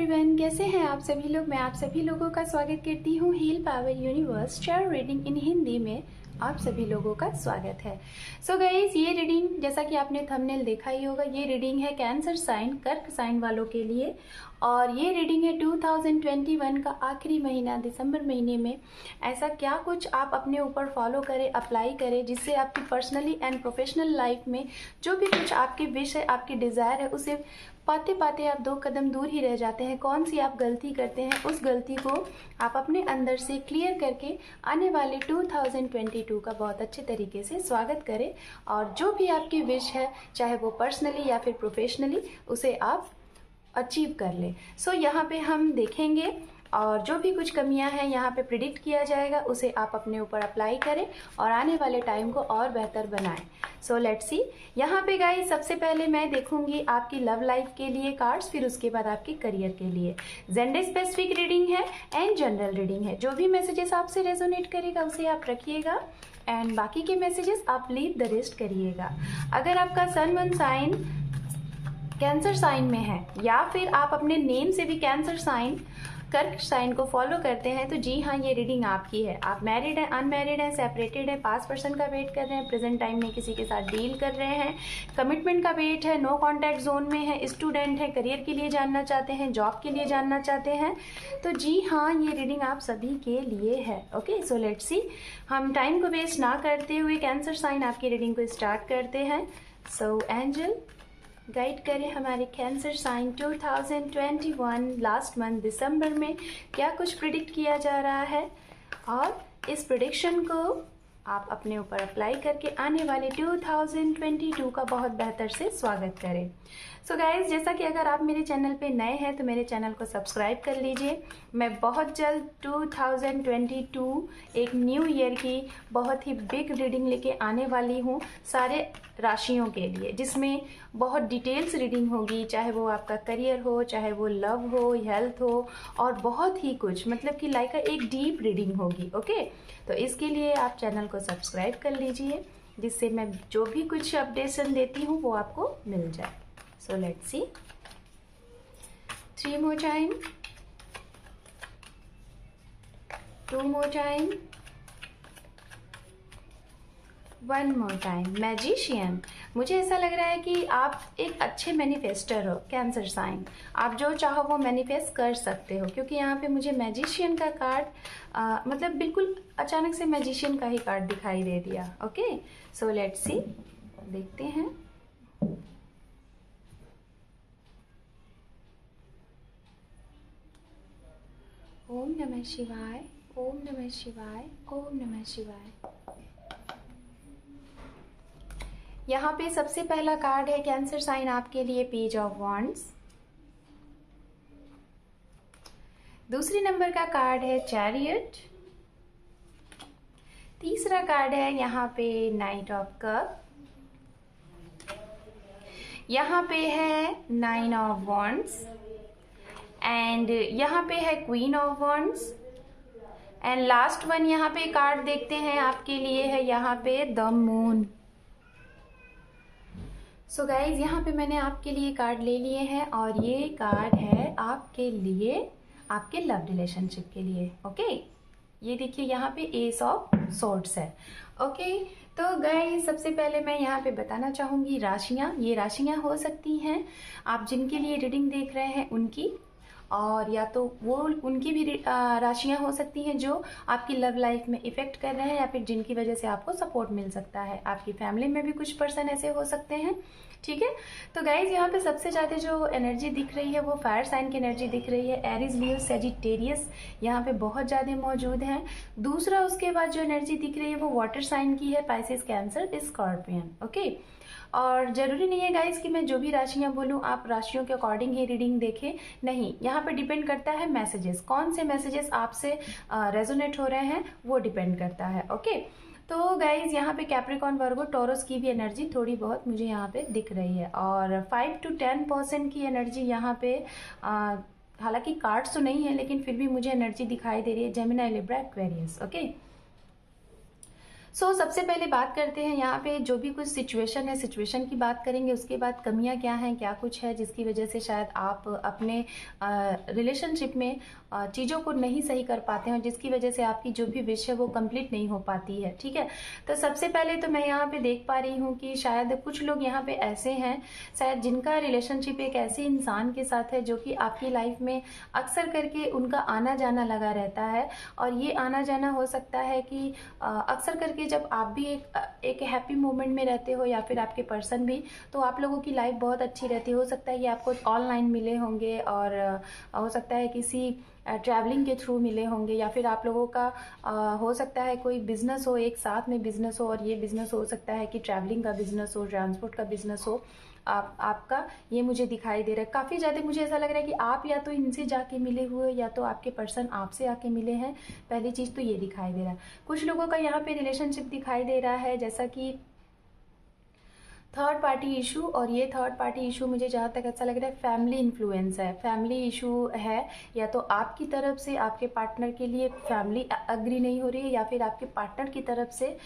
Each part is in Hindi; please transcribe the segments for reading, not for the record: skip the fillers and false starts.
एवरीवन, कैसे हैं आप सभी लोग। मैं आप सभी लोगों का स्वागत करती हूँ heal power universe Cheiro reading in Hindi में। आप सभी लोगों का स्वागत है। सो गाइस, ये रीडिंग जैसा कि आपने थंबनेल देखा ही होगा, ये रीडिंग है कैंसर साइन, कर्क साइन वालों के लिए। और ये रीडिंग है 2021 का आखिरी महीना दिसंबर महीने में। ऐसा क्या कुछ आप अपने ऊपर फॉलो करें, अप्लाई करें, जिससे आपकी पर्सनली एंड प्रोफेशनल लाइफ में जो भी कुछ आपकी विश है, आपकी डिज़ायर है, उसे पाते पाते आप 2 कदम दूर ही रह जाते हैं। कौन सी आप गलती करते हैं, उस गलती को आप अपने अंदर से क्लियर करके आने वाले 2022 का बहुत अच्छे तरीके से स्वागत करें। और जो भी आपकी विश है, चाहे वो पर्सनली या फिर प्रोफेशनली, उसे आप अचीव कर ले। सो यहाँ पे हम देखेंगे और जो भी कुछ कमियां हैं यहाँ पे प्रिडिक्ट किया जाएगा, उसे आप अपने ऊपर अप्लाई करें और आने वाले टाइम को और बेहतर बनाएं। So let's see. यहाँ पे गाइस, सबसे पहले मैं देखूंगी आपकी लव लाइफ के लिए कार्ड्स, फिर उसके बाद आपके करियर के लिए। जेंडर स्पेसिफिक रीडिंग है एंड जनरल रीडिंग है। जो भी मैसेजेस आपसे रेजोनेट करेगा उसे आप रखिएगा एंड बाकी के मैसेजेस आप लीव द रेस्ट करिएगा। अगर आपका sun one sine cancer sign में है या फिर आप अपने नेम से भी कैंसर साइन, कर्क साइन को फॉलो करते हैं, तो जी हाँ, ये रीडिंग आपकी है। आप मैरिड हैं, अनमैरिड हैं, सेपरेटेड हैं, पास्ट पर्सन का वेट कर रहे हैं, प्रेजेंट टाइम में किसी के साथ डील कर रहे हैं, कमिटमेंट का वेट है, नो कॉन्टैक्ट जोन में है, स्टूडेंट है, करियर के लिए जानना चाहते हैं, जॉब के लिए जानना चाहते हैं, तो जी हाँ, ये रीडिंग आप सभी के लिए है। Okay, so let's see. हम टाइम को वेस्ट ना करते हुए कैंसर साइन आपकी रीडिंग को स्टार्ट करते हैं। सो एंजल गाइड करें हमारे कैंसर साइन 2021 लास्ट मंथ दिसंबर में क्या कुछ प्रिडिक्ट किया जा रहा है, और इस प्रिडिक्शन को आप अपने ऊपर अप्लाई करके आने वाले 2022 का बहुत बेहतर से स्वागत करें। सो गाइज, जैसा कि अगर आप मेरे चैनल पे नए हैं तो मेरे चैनल को सब्सक्राइब कर लीजिए। मैं बहुत जल्द 2022 एक न्यू ईयर की बहुत ही बिग रीडिंग लेके आने वाली हूँ सारे राशियों के लिए, जिसमें बहुत डिटेल्स रीडिंग होगी, चाहे वो आपका करियर हो, चाहे वो लव हो, हेल्थ हो, और बहुत ही कुछ, मतलब कि लाइक एक डीप रीडिंग होगी। ओके, तो इसके लिए आप चैनल को सब्सक्राइब कर लीजिए, जिससे मैं जो भी कुछ अपडेशन देती हूँ वो आपको मिल जाए। So let's see. 3 more time, 2 more time, 1 more time। Magician, मुझे ऐसा लग रहा है कि आप एक अच्छे मैनिफेस्टर हो कैंसर साइन। आप जो चाहो वो मैनिफेस्ट कर सकते हो, क्योंकि यहाँ पे मुझे मैजिशियन का कार्ड मतलब बिल्कुल अचानक से मैजिशियन का ही कार्ड दिखाई दे दिया। ओके, सो लेट्स सी, देखते हैं। ओम नमः शिवाय, ओम नमः शिवाय, ओम नमः शिवाय। यहाँ पे सबसे पहला कार्ड है कैंसर साइन आपके लिए पेज ऑफ वॉन्ड्स। दूसरे नंबर का कार्ड है चैरियट। तीसरा कार्ड है यहाँ पे नाइट ऑफ कप। यहाँ पे है 9 ऑफ वॉन्ड्स एंड यहाँ पे है queen of wands and last one यहाँ पे कार्ड देखते हैं आपके लिए है यहाँ पे द मून। सो गाइज, यहाँ पे मैंने आपके लिए कार्ड ले लिए हैं और ये कार्ड है आपके लिए, आपके लव रिलेशनशिप के लिए। ओके, ये देखिए यहाँ पे एस ऑफ सोर्ड्स है। ओके, तो गाइज सबसे पहले मैं यहाँ पे बताना चाहूँगी राशियाँ। ये राशियाँ हो सकती हैं आप जिनके लिए रीडिंग देख रहे हैं उनकी, और या तो वो उनकी भी राशियाँ हो सकती हैं जो आपकी लव लाइफ में इफेक्ट कर रहे हैं, या फिर जिनकी वजह से आपको सपोर्ट मिल सकता है। आपकी फैमिली में भी कुछ पर्सन ऐसे हो सकते हैं। ठीक है, तो गाइज यहाँ पे सबसे ज़्यादा जो एनर्जी दिख रही है वो फायर साइन की एनर्जी दिख रही है। एरीज, लियो, सेजिटेरियस यहाँ पे बहुत ज़्यादा मौजूद हैं। दूसरा, उसके बाद जो एनर्जी दिख रही है वो वाटर साइन की है, पाइसेस, कैंसर, स्कॉर्पियन। ओके, और ज़रूरी नहीं है गाइस कि मैं जो भी राशियाँ बोलूँ आप राशियों के अकॉर्डिंग ही रीडिंग देखें, नहीं। यहाँ पे डिपेंड करता है मैसेजेस, कौन से मैसेजेस आपसे रेजोनेट हो रहे हैं वो डिपेंड करता है। ओके, तो गाइज यहाँ पे कैप्रिकॉन, वर्गो, टॉरस की भी एनर्जी थोड़ी बहुत मुझे यहाँ पे दिख रही है, और 5 to 10% की एनर्जी यहाँ पे हालांकि कार्ड्स तो नहीं है लेकिन फिर भी मुझे एनर्जी दिखाई दे रही है जेमिनी, लिब्रा, एक्वेरियस। ओके, सबसे पहले बात करते हैं यहाँ पे जो भी कुछ सिचुएशन है, सिचुएशन की बात करेंगे, उसके बाद कमियां क्या हैं, क्या कुछ है जिसकी वजह से शायद आप अपने रिलेशनशिप में चीज़ों को नहीं सही कर पाते हैं, जिसकी वजह से आपकी जो भी विश है वो कंप्लीट नहीं हो पाती है। ठीक है, तो सबसे पहले तो मैं यहाँ पे देख पा रही हूँ कि शायद कुछ लोग यहाँ पे ऐसे हैं शायद जिनका रिलेशनशिप एक ऐसे इंसान के साथ है जो कि आपकी लाइफ में अक्सर करके उनका आना जाना लगा रहता है। और ये आना जाना हो सकता है कि अक्सर करके जब आप भी एक हैप्पी मोमेंट में रहते हो या फिर आपके पर्सन भी, तो आप लोगों की लाइफ बहुत अच्छी रहती है। हो सकता है कि आपको ऑनलाइन मिले होंगे और हो सकता है किसी ट्रैवलिंग के थ्रू मिले होंगे, या फिर आप लोगों का हो सकता है कोई बिजनेस हो, एक साथ में बिजनेस हो, और ये बिजनेस हो सकता है कि ट्रैवलिंग का बिजनेस हो, ट्रांसपोर्ट का बिजनेस हो आपका, ये मुझे दिखाई दे रहा है। काफ़ी ज़्यादा मुझे ऐसा लग रहा है कि आप या तो इनसे जाके मिले हुए या तो आपके पर्सन आपसे आके मिले हैं। पहली चीज़ तो ये दिखाई दे रहा है। कुछ लोगों का यहाँ पे रिलेशनशिप दिखाई दे रहा है जैसा कि थर्ड पार्टी इशू, और ये थर्ड पार्टी इशू मुझे जहाँ तक ऐसा लग रहा है फैमिली इन्फ्लुएंस है, फैमिली इशू है। या तो आपकी तरफ से आपके पार्टनर के लिए फैमिली अग्री नहीं हो रही है, या फिर आपके पार्टनर की तरफ से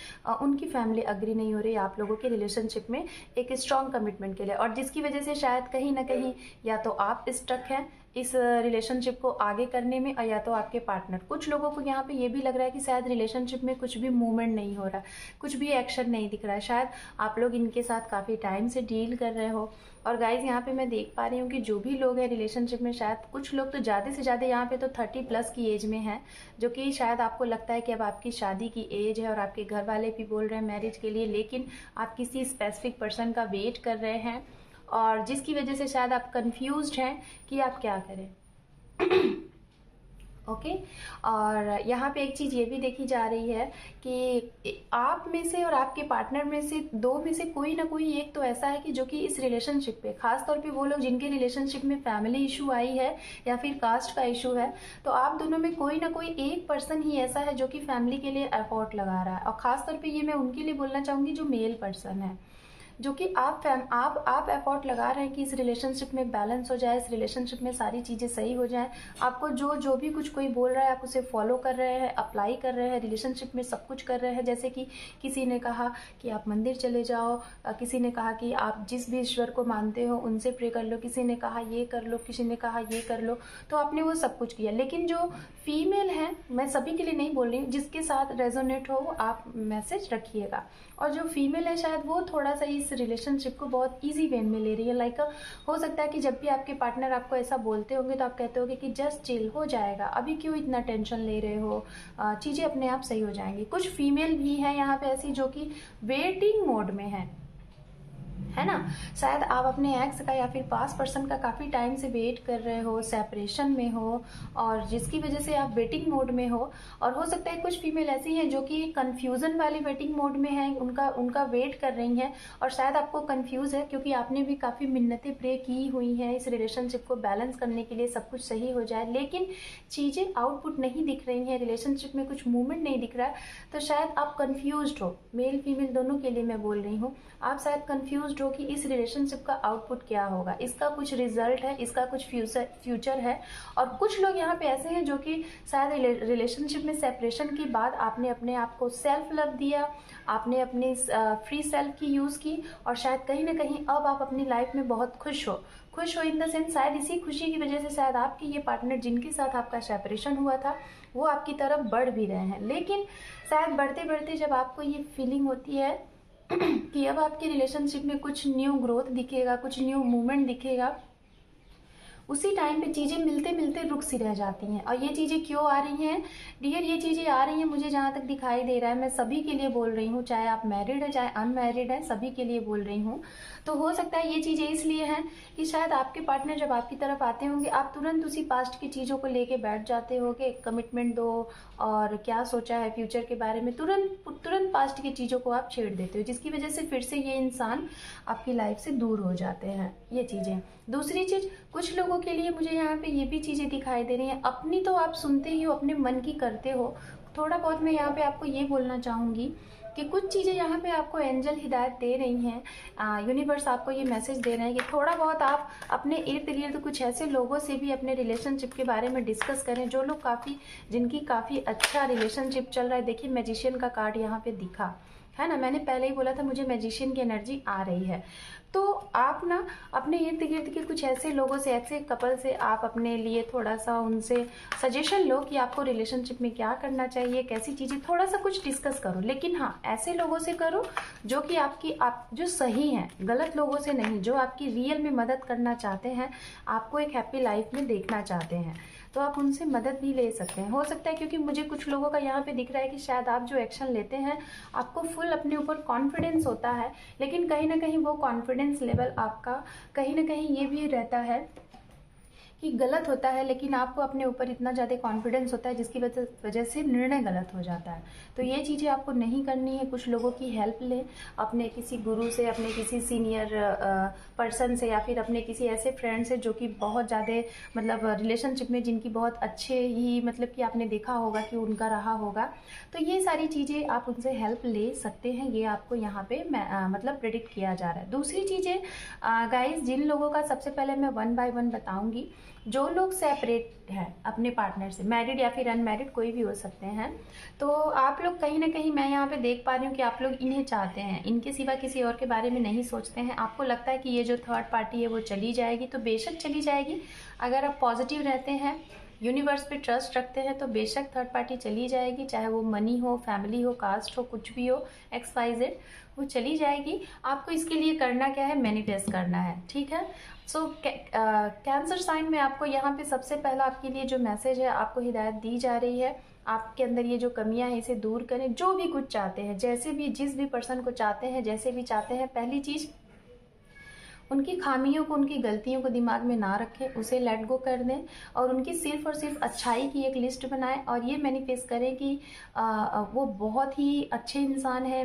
उनकी फैमिली अग्री नहीं हो रही है आप लोगों के रिलेशनशिप में एक स्ट्रॉन्ग कमिटमेंट के लिए, और जिसकी वजह से शायद कहीं ना कहीं या तो आप स्टक हैं इस रिलेशनशिप को आगे करने में, या तो आपके पार्टनर। कुछ लोगों को यहाँ पे ये भी लग रहा है कि शायद रिलेशनशिप में कुछ भी मूवमेंट नहीं हो रहा, कुछ भी एक्शन नहीं दिख रहा है। शायद आप लोग इनके साथ काफ़ी टाइम से डील कर रहे हो। और गाइज यहाँ पे मैं देख पा रही हूँ कि जो भी लोग हैं रिलेशनशिप में, शायद कुछ लोग तो ज़्यादा से ज़्यादा यहाँ पे तो 30+ की एज में हैं, जो कि शायद आपको लगता है कि अब आपकी शादी की एज है और आपके घर वाले भी बोल रहे हैं मैरिज के लिए, लेकिन आप किसी स्पेसिफिक पर्सन का वेट कर रहे हैं, और जिसकी वजह से शायद आप कंफ्यूज्ड हैं कि आप क्या करें। ओके और यहाँ पे एक चीज़ ये भी देखी जा रही है कि आप में से और आपके पार्टनर में से दो में से कोई ना कोई एक तो ऐसा है कि जो कि इस रिलेशनशिप पे, खास तौर पे वो लोग जिनके रिलेशनशिप में फैमिली इशू आई है या फिर कास्ट का इशू है, तो आप दोनों में कोई ना कोई एक पर्सन ही ऐसा है जो कि फैमिली के लिए एफर्ट लगा रहा है। और ख़ास तौर पे ये मैं उनके लिए बोलना चाहूँगी जो मेल पर्सन है, जो कि आप एफर्ट लगा रहे हैं कि इस रिलेशनशिप में बैलेंस हो जाए, इस रिलेशनशिप में सारी चीज़ें सही हो जाएं। आपको जो भी कुछ कोई बोल रहा है आप उसे फॉलो कर रहे हैं, अप्लाई कर रहे हैं, रिलेशनशिप में सब कुछ कर रहे हैं। जैसे कि किसी ने कहा कि आप मंदिर चले जाओ, किसी ने कहा कि आप जिस भी ईश्वर को मानते हो उनसे प्रे कर लो, किसी ने कहा ये कर लो, किसी ने कहा ये कर लो, तो आपने वो सब कुछ किया। लेकिन जो फीमेल है, मैं सभी के लिए नहीं बोल रही हूँ, जिसके साथ रेजोनेट हो आप मैसेज रखिएगा। और जो फीमेल है शायद वो थोड़ा सा इस रिलेशनशिप को बहुत इजी वे में ले रही है। लाइक हो सकता है कि जब भी आपके पार्टनर आपको ऐसा बोलते होंगे तो आप कहते होंगे कि जस्ट चिल, हो जाएगा, अभी क्यों इतना टेंशन ले रहे हो, चीज़ें अपने आप सही हो जाएंगी। कुछ फीमेल भी हैं यहाँ पे ऐसी जो कि वेटिंग मोड में है ना। शायद आप अपने एक्स का या फिर पास पर्सन का काफ़ी टाइम से वेट कर रहे हो, सेपरेशन में हो, और जिसकी वजह से आप वेटिंग मोड में हो। और हो सकता है कुछ फीमेल ऐसी हैं जो कि कंफ्यूजन वाली वेटिंग मोड में हैं, उनका वेट कर रही हैं, और शायद आपको कंफ्यूज है क्योंकि आपने भी काफ़ी मिन्नतें प्रे की हुई हैं इस रिलेशनशिप को बैलेंस करने के लिए, सब कुछ सही हो जाए, लेकिन चीज़ें आउटपुट नहीं दिख रही हैं, रिलेशनशिप में कुछ मूवमेंट नहीं दिख रहा है। तो शायद आप कन्फ्यूज हो, मेल फीमेल दोनों के लिए मैं बोल रही हूँ, आप शायद कन्फ्यूज हो कि इस रिलेशनशिप का आउटपुट क्या होगा, इसका कुछ रिजल्ट है, इसका कुछ फ्यूचर है। और कुछ लोग यहाँ पे ऐसे हैं जो कि शायद रिलेशनशिप में सेपरेशन के बाद आपने अपने आप को सेल्फ लव दिया, आपने अपनी फ्री सेल्फ की यूज़ की, और शायद कहीं ना कहीं अब आप अपनी लाइफ में बहुत खुश हो इन द सेंस, शायद इसी खुशी की वजह से शायद आपके ये पार्टनर जिनके साथ आपका सेपरेशन हुआ था वो आपकी तरफ बढ़ भी रहे हैं। लेकिन शायद बढ़ते बढ़ते जब आपको ये फीलिंग होती है कि अब आपके रिलेशनशिप में कुछ न्यू ग्रोथ दिखेगा, कुछ न्यू मूवमेंट दिखेगा, उसी टाइम पे चीज़ें मिलते मिलते रुक सी रह जाती हैं। और ये चीज़ें क्यों आ रही हैं डियर, ये चीज़ें आ रही हैं मुझे जहाँ तक दिखाई दे रहा है, मैं सभी के लिए बोल रही हूँ, चाहे आप मैरिड है चाहे अनमैरिड है, सभी के लिए बोल रही हूँ। तो हो सकता है ये चीज़ें इसलिए हैं कि शायद आपके पार्टनर जब आपकी तरफ आते होंगे आप तुरंत उसी पास्ट की चीज़ों को लेके बैठ जाते होंगे, कमिटमेंट दो और क्या सोचा है फ्यूचर के बारे में, तुरंत पास्ट की चीज़ों को आप छेड़ देते हो, जिसकी वजह से फिर से ये इंसान आपकी लाइफ से दूर हो जाते हैं ये चीज़ें। दूसरी चीज़, कुछ लोगों के लिए मुझे यहाँ पे ये भी चीज़ें दिखाई दे रही हैं, अपनी तो आप सुनते ही हो, अपने मन की करते हो। थोड़ा बहुत मैं यहाँ पे आपको ये बोलना चाहूँगी कि कुछ चीज़ें यहाँ पे आपको एंजल हिदायत दे रही हैं, यूनिवर्स आपको ये मैसेज दे रहे हैं कि थोड़ा बहुत आप अपने इर्द गिर्द कुछ ऐसे लोगों से भी अपने रिलेशनशिप के बारे में डिस्कस करें जो लोग जिनकी काफ़ी अच्छा रिलेशनशिप चल रहा है। देखिए मैजिशियन का कार्ड यहाँ पे दिखा है ना, मैंने पहले ही बोला था मुझे मैजिशियन की एनर्जी आ रही है। तो आप ना अपने इर्द गिर्द के कुछ ऐसे लोगों से, ऐसे कपल से आप अपने लिए थोड़ा सा उनसे सजेशन लो कि आपको रिलेशनशिप में क्या करना चाहिए, कैसी चीज़ें, थोड़ा सा कुछ डिस्कस करो। लेकिन हाँ, ऐसे लोगों से करो जो कि आप जो सही हैं, गलत लोगों से नहीं, जो आपकी रियल में मदद करना चाहते हैं, आपको एक हैप्पी लाइफ में देखना चाहते हैं। तो आप उनसे मदद भी ले सकते हैं। हो सकता है, क्योंकि मुझे कुछ लोगों का यहाँ पे दिख रहा है कि शायद आप जो एक्शन लेते हैं आपको फुल अपने ऊपर कॉन्फिडेंस होता है, लेकिन कहीं ना कहीं वो कॉन्फिडेंस लेवल आपका कहीं ना कहीं ये भी रहता है कि गलत होता है, लेकिन आपको अपने ऊपर इतना ज़्यादा कॉन्फिडेंस होता है जिसकी वजह से निर्णय गलत हो जाता है। तो ये चीज़ें आपको नहीं करनी है। कुछ लोगों की हेल्प लें, अपने किसी गुरु से, अपने किसी सीनियर पर्सन से, या फिर अपने किसी ऐसे फ्रेंड से जो कि बहुत ज़्यादा मतलब रिलेशनशिप में जिनकी बहुत अच्छे ही मतलब कि आपने देखा होगा कि उनका रहा होगा। तो ये सारी चीज़ें आप उनसे हेल्प ले सकते हैं। ये आपको यहाँ पे मतलब प्रेडिक्ट किया जा रहा है। दूसरी चीज़ें गाइस, जिन लोगों का सबसे पहले मैं 1 बाय 1 बताऊंगी। जो लोग सेपरेट हैं अपने पार्टनर से, मैरिड या फिर अनमैरिड कोई भी हो सकते हैं, तो आप लोग कहीं ना कहीं, मैं यहाँ पे देख पा रही हूँ कि आप लोग इन्हें चाहते हैं, इनके सिवा किसी और के बारे में नहीं सोचते हैं। आपको लगता है कि ये जो थर्ड पार्टी है वो चली जाएगी, तो बेशक चली जाएगी। अगर आप पॉजिटिव रहते हैं, यूनिवर्स पे ट्रस्ट रखते हैं, तो बेशक थर्ड पार्टी चली जाएगी। चाहे वो मनी हो, फैमिली हो, कास्ट हो, कुछ भी हो, XYZ, वो चली जाएगी। आपको इसके लिए करना क्या है, मैनिफेस्ट करना है, ठीक है। सो कैंसर साइन में आपको यहाँ पे सबसे पहला आपके लिए जो मैसेज है, आपको हिदायत दी जा रही है, आपके अंदर ये जो कमियां हैं इसे दूर करें। जो भी कुछ चाहते हैं, जैसे भी, जिस भी पर्सन को चाहते हैं, जैसे भी चाहते हैं, पहली चीज़ उनकी खामियों को, उनकी गलतियों को दिमाग में ना रखें, उसे लेट गो कर दें और उनकी सिर्फ और सिर्फ अच्छाई की एक लिस्ट बनाएं और ये मैनिफेस्ट करें कि वो बहुत ही अच्छे इंसान हैं,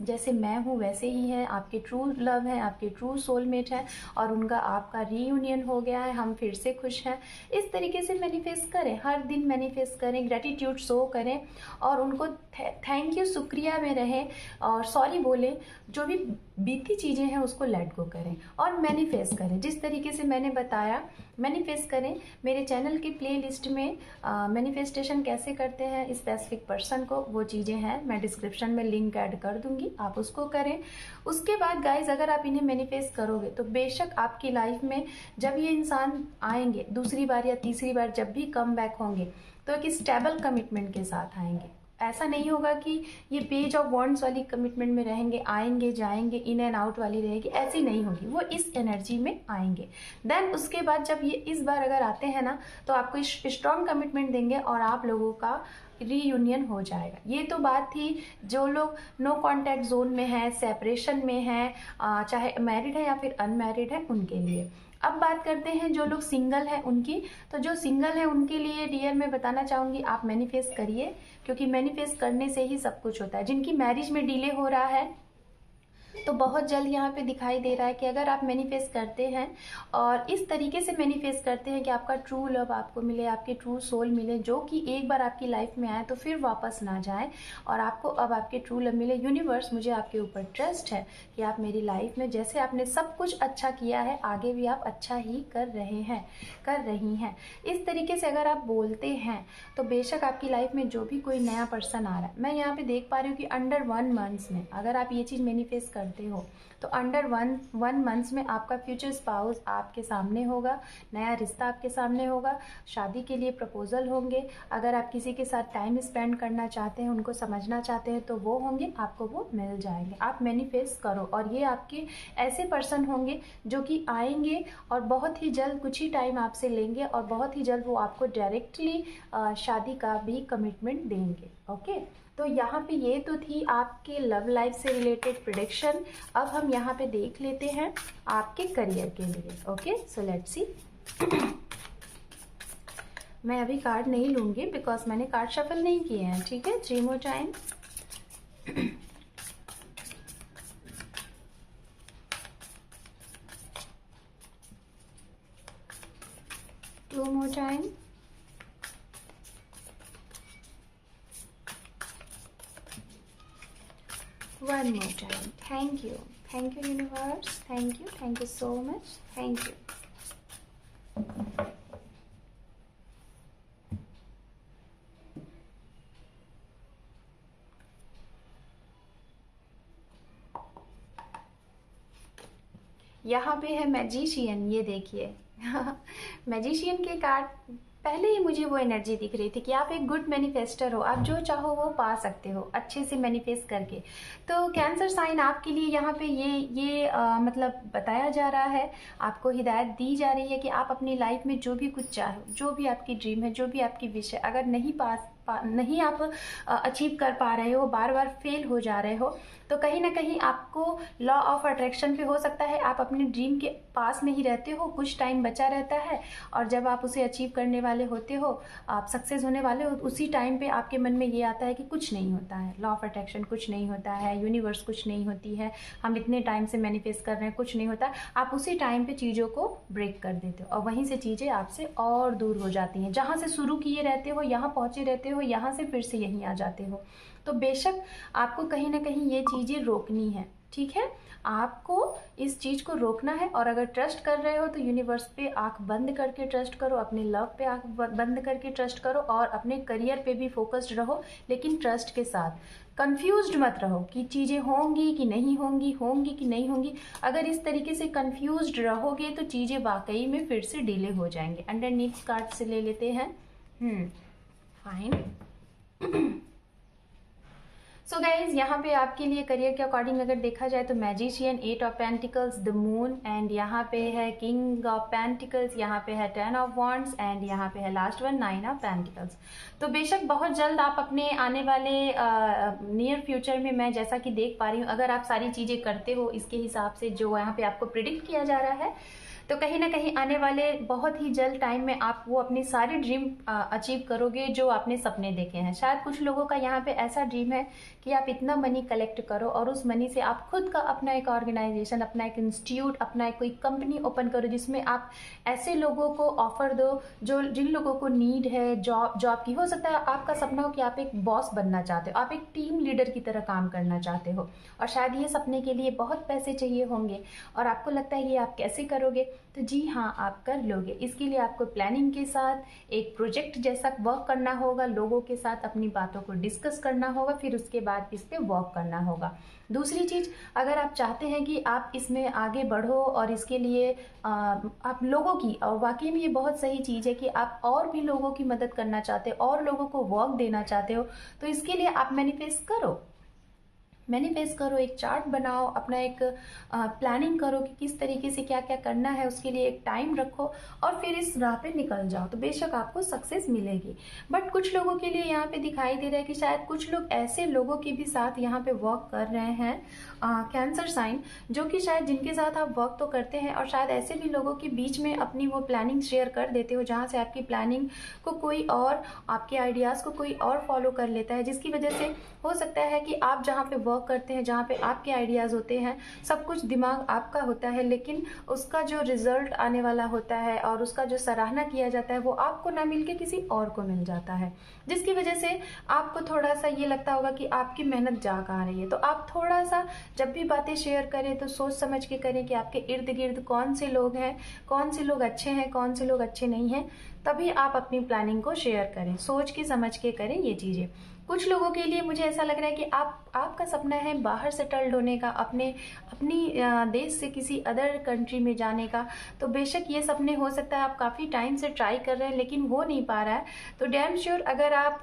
जैसे मैं हूँ वैसे ही हैं, आपके ट्रू लव हैं, आपके ट्रू सोलमेट हैं और उनका आपका रीयूनियन हो गया है, हम फिर से खुश हैं। इस तरीके से मैनिफेस्ट करें, हर दिन मैनिफेस्ट करें, ग्रेटिट्यूड शो करें और उनको थैंक यू, शुक्रिया में रहें और सॉरी बोलें। जो भी बीती चीज़ें हैं उसको लेट गो करें और मैनिफेस्ट करें जिस तरीके से मैंने बताया। मैनिफेस्ट करें। मेरे चैनल की प्लेलिस्ट में मैनिफेस्टेशन कैसे करते हैं स्पेसिफिक पर्सन को, वो चीज़ें हैं, मैं डिस्क्रिप्शन में लिंक ऐड कर दूंगी, आप उसको करें। उसके बाद गाइज, अगर आप इन्हें मैनिफेस्ट करोगे तो बेशक आपकी लाइफ में जब ये इंसान आएंगे दूसरी बार या तीसरी बार, जब भी कम बैक होंगे, तो एक स्टेबल कमिटमेंट के साथ आएंगे। ऐसा नहीं होगा कि ये पेज ऑफ वॉन्ड्स वाली कमिटमेंट में रहेंगे, आएंगे जाएंगे, इन एंड आउट वाली रहेगी, ऐसी नहीं होगी। वो इस एनर्जी में आएंगे। देन उसके बाद जब ये इस बार अगर आते हैं ना, तो आपको स्ट्रॉन्ग कमिटमेंट देंगे और आप लोगों का रीयूनियन हो जाएगा। ये तो बात थी जो लोग नो कॉन्टैक्ट जोन में है, सेपरेशन में है, चाहे मैरिड है या फिर अनमैरिड है, उनके लिए। अब बात करते हैं जो लोग सिंगल हैं उनकी। तो जो सिंगल है उनके लिए डियर मैं बताना चाहूँगी, आप मैनिफेस्ट करिए, क्योंकि मैनिफेस्ट करने से ही सब कुछ होता है। जिनकी मैरिज में डिले हो रहा है तो बहुत जल्द यहाँ पे दिखाई दे रहा है कि अगर आप मैनिफेस्ट करते हैं और इस तरीके से मैनिफेस्ट करते हैं कि आपका ट्रू लव आपको मिले, आपके ट्रू सोल मिले, जो कि एक बार आपकी लाइफ में आए तो फिर वापस ना जाए और आपको अब आपके ट्रू लव मिले। यूनिवर्स, मुझे आपके ऊपर ट्रस्ट है कि आप मेरी लाइफ में जैसे आपने सब कुछ अच्छा किया है, आगे भी आप अच्छा ही कर रहे हैं, कर रही हैं। इस तरीके से अगर आप बोलते हैं तो बेशक आपकी लाइफ में जो भी कोई नया पर्सन आ रहा है, मैं यहाँ पे देख पा रही हूँ कि अंडर 1 मंथ्स में अगर आप ये चीज़ मैनिफेस्ट करते हो तो अंडर 1 मंथ्स में आपका फ्यूचर स्पाउस आपके सामने होगा, नया रिश्ता आपके सामने होगा, शादी के लिए प्रपोजल होंगे। अगर आप किसी के साथ टाइम स्पेंड करना चाहते हैं, उनको समझना चाहते हैं, तो वो होंगे, आपको वो मिल जाएंगे। आप मैनिफेस्ट करो और ये आपके ऐसे पर्सन होंगे जो कि आएंगे और बहुत ही जल्द कुछ ही टाइम आपसे लेंगे और बहुत ही जल्द वो आपको डायरेक्टली शादी का भी कमिटमेंट देंगे। ओके, तो यहाँ पे ये तो थी आपके लव लाइफ से रिलेटेड प्रेडिक्शन। अब हम यहाँ पे देख लेते हैं आपके करियर के लिए। Okay, so let's see. मैं अभी कार्ड नहीं लूँगी बिकॉज मैंने कार्ड शफल नहीं किए हैं, ठीक है। 3 more time. 2 more time. One more time. Thank you. Thank you, universe. Thank you. Thank you so much. Thank you. यहाँ पे है मैजिशियन, ये देखिए। मैजिशियन के कार्ड पहले ही मुझे वो एनर्जी दिख रही थी कि आप एक गुड मैनिफेस्टर हो, आप जो चाहो वो पा सकते हो अच्छे से मैनिफेस्ट करके। तो कैंसर साइन आपके लिए यहाँ पे ये मतलब बताया जा रहा है, आपको हिदायत दी जा रही है कि आप अपनी लाइफ में जो भी कुछ चाहो, जो भी आपकी ड्रीम है, जो भी आपकी विश है, अगर नहीं आप अचीव कर पा रहे हो, बार बार फेल हो जा रहे हो, तो कहीं ना कहीं आपको लॉ ऑफ अट्रैक्शन पे हो सकता है आप अपने ड्रीम के पास में ही रहते हो, कुछ टाइम बचा रहता है, और जब आप उसे अचीव करने वाले होते हो, आप सक्सेस होने वाले हो, उसी टाइम पे आपके मन में ये आता है कि कुछ नहीं होता है, लॉ ऑफ अट्रैक्शन कुछ नहीं होता है, यूनिवर्स कुछ नहीं होती है, हम इतने टाइम से मैनिफेस्ट कर रहे हैं, कुछ नहीं होता। आप उसी टाइम पे चीज़ों को ब्रेक कर देते हो और वहीं से चीज़ें आपसे और दूर हो जाती हैं। जहाँ से शुरू किए रहते हो, यहाँ पहुँचे रहते हो, यहाँ से फिर से यहीं आ जाते हो। तो बेशक आपको कहीं ना कहीं ये चीज़ें रोकनी है, ठीक है, आपको इस चीज़ को रोकना है। और अगर ट्रस्ट कर रहे हो तो यूनिवर्स पे आंख बंद करके ट्रस्ट करो, अपने लव पे आंख बंद करके ट्रस्ट करो, और अपने करियर पे भी फोकस्ड रहो, लेकिन ट्रस्ट के साथ। कंफ्यूज्ड मत रहो कि चीज़ें होंगी कि नहीं होंगी, होंगी कि नहीं होंगी। अगर इस तरीके से कंफ्यूज्ड रहोगे तो चीज़ें वाकई में फिर से डिले हो जाएंगे। अंडरनीथ कार्ड से ले लेते हैं। फाइन। सो गाइज, यहाँ पे आपके लिए करियर के अकॉर्डिंग अगर देखा जाए तो magician, 8 of pentacles, the moon, and यहाँ पे है किंग ऑफ पेंटिकल्स, यहाँ पे है 10 ऑफ वॉन्ड्स, एंड यहाँ पे है लास्ट वन 9 ऑफ पेंटिकल्स। तो बेशक बहुत जल्द आप अपने आने वाले नियर फ्यूचर में, मैं जैसा कि देख पा रही हूँ, अगर आप सारी चीज़ें करते हो इसके हिसाब से जो यहाँ पे आपको प्रिडिक्ट किया जा रहा है, तो कहीं ना कहीं आने वाले बहुत ही जल्द टाइम में आप वो अपनी सारी ड्रीम अचीव करोगे जो आपने सपने देखे हैं। शायद कुछ लोगों का यहाँ पे ऐसा ड्रीम है कि आप इतना मनी कलेक्ट करो और उस मनी से आप खुद का अपना एक ऑर्गेनाइजेशन, अपना एक इंस्टीट्यूट, अपना एक कोई कंपनी ओपन करो, जिसमें आप ऐसे लोगों को ऑफर दो जिन लोगों को नीड है जॉब की। हो सकता है आपका सपना हो कि आप एक बॉस बनना चाहते हो, आप एक टीम लीडर की तरह काम करना चाहते हो, और शायद ये सपने के लिए बहुत पैसे चाहिए होंगे और आपको लगता है ये आप कैसे करोगे। तो जी हाँ, आप कर लोगे। इसके लिए आपको प्लानिंग के साथ एक प्रोजेक्ट जैसा वर्क करना होगा, लोगों के साथ अपनी बातों को डिस्कस करना होगा, फिर उसके बाद इस पे वर्क करना होगा। दूसरी चीज़, अगर आप चाहते हैं कि आप इसमें आगे बढ़ो और इसके लिए आप लोगों की, और वाकई में ये बहुत सही चीज़ है कि आप और भी लोगों की मदद करना चाहते हो और लोगों को वर्क देना चाहते हो, तो इसके लिए आप मैनिफेस्ट करो, एक चार्ट बनाओ, अपना एक प्लानिंग करो कि किस तरीके से क्या क्या करना है, उसके लिए एक टाइम रखो और फिर इस राह पे निकल जाओ, तो बेशक आपको सक्सेस मिलेगी। बट कुछ लोगों के लिए यहाँ पे दिखाई दे रहा है कि शायद कुछ लोग ऐसे लोगों के भी साथ यहाँ पे वर्क कर रहे हैं, कैंसर साइन, जो कि शायद जिनके साथ आप वर्क तो करते हैं, और शायद ऐसे भी लोगों के बीच में अपनी वो प्लानिंग शेयर कर देते हो जहाँ से आपकी प्लानिंग को कोई और, आपके आइडियाज़ को कोई और फॉलो कर लेता है, जिसकी वजह से हो सकता है कि आप जहाँ पे वर्क करते हैं, जहाँ पे आपके आइडियाज़ होते हैं, सब कुछ दिमाग आपका होता है, लेकिन उसका जो रिजल्ट आने वाला होता है और उसका जो सराहना किया जाता है वो आपको ना मिलके किसी और को मिल जाता है, जिसकी वजह से आपको थोड़ा सा ये लगता होगा कि आपकी मेहनत जा कहाँ रही है। तो आप थोड़ा सा जब भी बातें शेयर करें तो सोच समझ के करें कि आपके इर्द गिर्द कौन से लोग हैं, कौन से लोग अच्छे हैं, कौन से लोग अच्छे नहीं हैं, तभी आप अपनी प्लानिंग को शेयर करें, सोच के समझ के करें ये चीज़ें। कुछ लोगों के लिए मुझे ऐसा लग रहा है कि आपका सपना है बाहर सेटल्ड होने का, अपनी देश से किसी अदर कंट्री में जाने का, तो बेशक ये सपने हो सकता है आप काफ़ी टाइम से ट्राई कर रहे हैं लेकिन हो नहीं पा रहा है। तो डैम श्योर अगर आप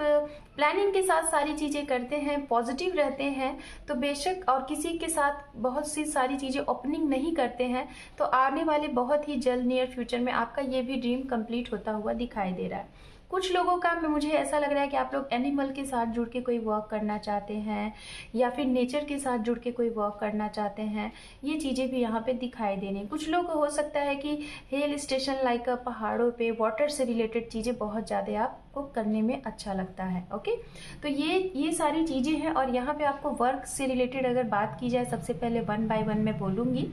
प्लानिंग के साथ सारी चीज़ें करते हैं, पॉजिटिव रहते हैं, तो बेशक, और किसी के साथ बहुत सी सारी चीज़ें ओपनिंग नहीं करते हैं, तो आने वाले बहुत ही जल्द नियर फ्यूचर में आपका ये भी ड्रीम कंप्लीट होता हुआ दिखाई दे रहा है। कुछ लोगों का मुझे ऐसा लग रहा है कि आप लोग एनिमल के साथ जुड़ के कोई वर्क करना चाहते हैं या फिर नेचर के साथ जुड़ के कोई वर्क करना चाहते हैं, ये चीज़ें भी यहाँ पे दिखाई दे रही हैं। कुछ लोग को हो सकता है कि हिल स्टेशन लाइक पहाड़ों पे वाटर से रिलेटेड चीज़ें बहुत ज़्यादा आपको करने में अच्छा लगता है। ओके, तो ये सारी चीज़ें हैं। और यहाँ पे आपको वर्क से रिलेटेड अगर बात की जाए, सबसे पहले 1 बाय 1 मैं बोलूँगी।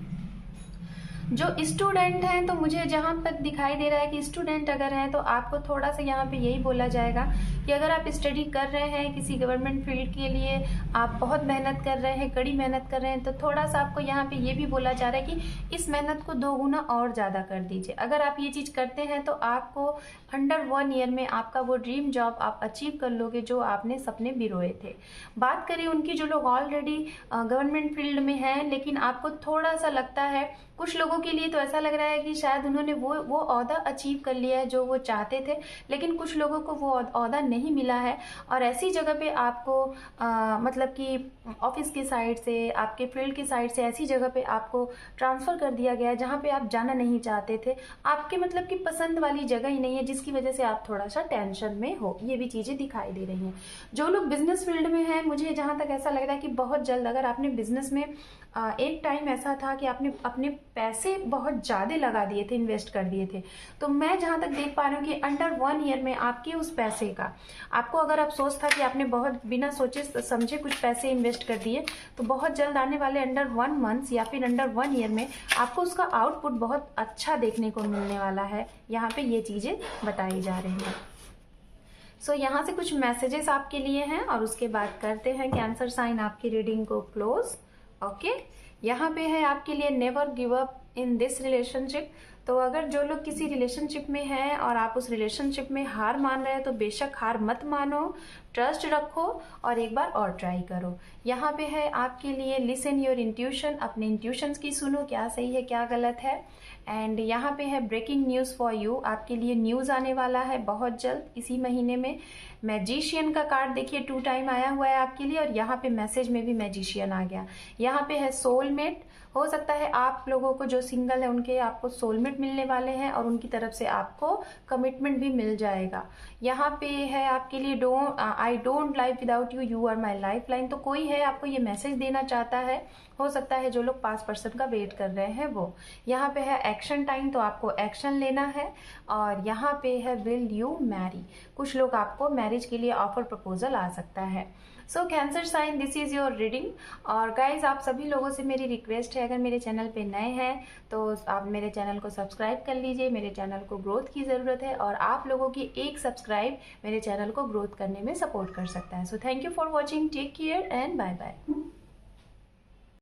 जो स्टूडेंट हैं तो मुझे जहाँ तक दिखाई दे रहा है कि स्टूडेंट अगर हैं तो आपको थोड़ा सा यहाँ पे यही बोला जाएगा कि अगर आप स्टडी कर रहे हैं किसी गवर्नमेंट फील्ड के लिए, आप बहुत मेहनत कर रहे हैं, कड़ी मेहनत कर रहे हैं, तो थोड़ा सा आपको यहाँ पे ये भी बोला जा रहा है कि इस मेहनत को 2 गुना और ज़्यादा कर दीजिए। अगर आप ये चीज़ करते हैं तो आपको अंडर 1 ईयर में आपका वो ड्रीम जॉब आप अचीव कर लोगे जो आपने सपने बिरोए थे। बात करें उनकी जो लोग ऑलरेडी गवर्नमेंट फील्ड में हैं लेकिन आपको थोड़ा सा लगता है, कुछ लोगों के लिए तो ऐसा लग रहा है कि शायद उन्होंने वो ओहदा अचीव कर लिया है जो वो चाहते थे, लेकिन कुछ लोगों को वो ओहदा नहीं मिला है और ऐसी जगह पे आपको मतलब कि ऑफिस की साइड से, आपके फील्ड की साइड से ऐसी जगह पे आपको ट्रांसफ़र कर दिया गया है जहाँ पे आप जाना नहीं चाहते थे, आपके मतलब कि पसंद वाली जगह ही नहीं है, जिसकी वजह से आप थोड़ा सा टेंशन में हो। ये भी चीज़ें दिखाई दे रही हैं। जो लोग बिजनेस फील्ड में हैं, मुझे जहाँ तक ऐसा लग रहा है कि बहुत जल्द, अगर आपने बिजनेस में एक टाइम ऐसा था कि आपने अपने पैसे बहुत ज़्यादा लगा दिए थे, इन्वेस्ट कर दिए थे, तो मैं जहाँ तक देख पा रही हूँ कि अंडर 1 ईयर में आपके उस पैसे का, आपको अगर अफसोस था कि आपने बहुत बिना सोचे समझे कुछ पैसे इन्वेस्ट कर दिए, तो बहुत जल्द आने वाले अंडर 1 मंथ्स या फिर अंडर 1 ईयर में आपको उसका आउटपुट बहुत अच्छा देखने को मिलने वाला है। यहाँ पे ये चीज़ें बताई जा रही हैं। सो यहाँ से कुछ मैसेजेस आपके लिए हैं और उसके बाद करते हैं कैंसर साइन आपकी रीडिंग को क्लोज। ओके, यहाँ पे है आपके लिए never give up in this relationship. तो अगर जो लोग किसी रिलेशनशिप में हैं और आप उस रिलेशनशिप में हार मान रहे हैं तो बेशक हार मत मानो, ट्रस्ट रखो और एक बार और ट्राई करो। यहाँ पे है आपके लिए लिसन योर इंट्यूशन, अपने इंट्यूशंस की सुनो, क्या सही है क्या गलत है। एंड यहाँ पे है ब्रेकिंग न्यूज़ फॉर यू, आपके लिए न्यूज़ आने वाला है बहुत जल्द इसी महीने में। मैजिशियन का कार्ड देखिए 2 टाइम आया हुआ है आपके लिए और यहाँ पे मैसेज में भी मैजिशियन आ गया। यहाँ पे है सोलमेट, हो सकता है आप लोगों को जो सिंगल है उनके आपको सोलमेट मिलने वाले हैं और उनकी तरफ से आपको कमिटमेंट भी मिल जाएगा। यहाँ पे है आपके लिए I don't life without you, you are my lifeline. तो कोई है आपको ये मैसेज देना चाहता है, हो सकता है जो लोग पास पर्सन का वेट कर रहे हैं वो। यहाँ पे है एक्शन टाइम, तो आपको एक्शन लेना है। और यहाँ पे है विल यू मैरी, कुछ लोग आपको मैरिज के लिए ऑफर प्रपोजल आ सकता है। So cancer sign, this is your reading. और गाइज आप सभी लोगों से मेरी रिक्वेस्ट है, अगर मेरे चैनल पे नए हैं तो आप मेरे चैनल को सब्सक्राइब कर लीजिए। मेरे चैनल को ग्रोथ की ज़रूरत है और आप लोगों की एक सब्सक्राइब मेरे चैनल को ग्रोथ करने में सपोर्ट कर सकता है। So thank you for watching, take care and bye bye.